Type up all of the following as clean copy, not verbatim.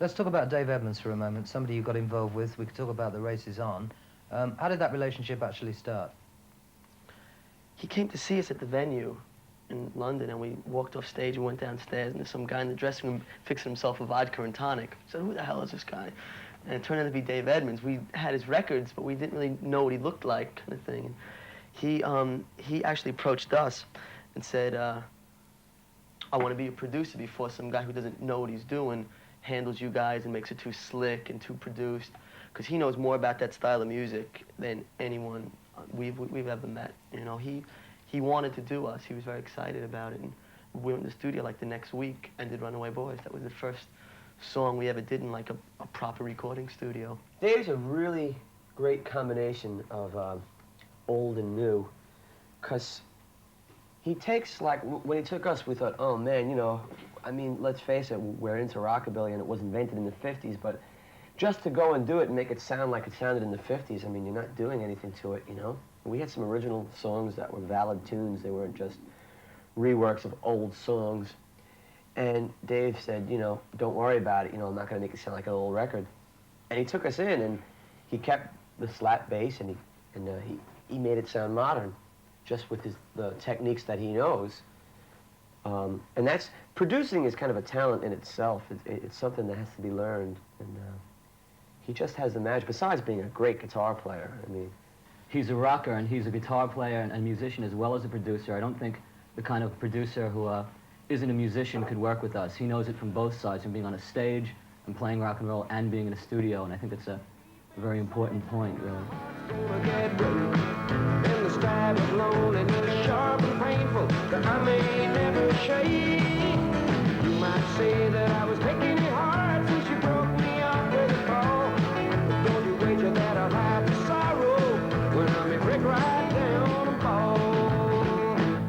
Let's talk about Dave Edmunds for a moment, somebody you got involved with. We could talk about the races on. How did that relationship actually start? He came to see us at the venue in London, and we walked off stage and went downstairs, and there's some guy in the dressing room fixing himself a vodka and tonic. I said, who the hell is this guy? And it turned out to be Dave Edmunds. We had his records, but we didn't really know what he looked like, kind of thing. He actually approached us and said, I want to be a producer before some guy who doesn't know what he's doing handles you guys and makes it too slick and too produced, because he knows more about that style of music than anyone we've ever met. You know, he wanted to do us. He was very excited about it, and we went in the studio like the next week and did Runaway Boys. That was the first song we ever did in like a proper recording studio. Dave's a really great combination of old and new, because he takes, like, when he took us, we thought, oh man, you know, I mean, let's face it, we're into rockabilly and it was invented in the 50s, but just to go and do it and make it sound like it sounded in the 50s, I mean, you're not doing anything to it, you know? We had some original songs that were valid tunes. They weren't just reworks of old songs. And Dave said, you know, don't worry about it, you know, I'm not going to make it sound like an old record. And he took us in, and he kept the slap bass, and he made it sound modern, just with the techniques that he knows. And that's, producing is kind of a talent in itself. It's something that has to be learned, and he just has the magic, besides being a great guitar player. I mean, he's a rocker, and he's a guitar player and musician as well as a producer. I don't think the kind of producer who isn't a musician could work with us. He knows it from both sides, from being on a stage and playing rock and roll and being in a studio, and I think it's a very important point, really. And the stab of loneliness, sharp and painful, that I may never shake. You might say that I was making it hard since you broke me off with a call. But don't you wager that I'll have to sorrow when I may break right down and fall.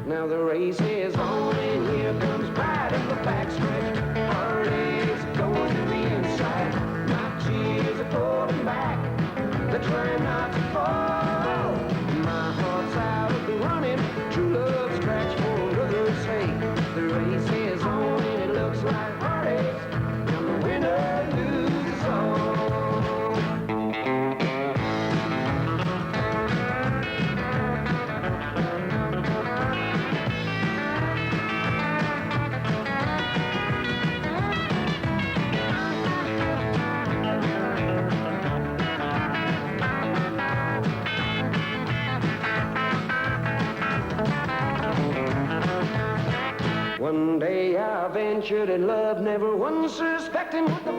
Now the race is on, and here comes pride in the backstretch. Heartaches going to the inside. My tears are falling back. They're trying not to fall. My heart's out of the running. True love scratch for others' sake. The race is on, and it looks like heartaches. And the winner loses all. One day I ventured in love, never once suspecting what the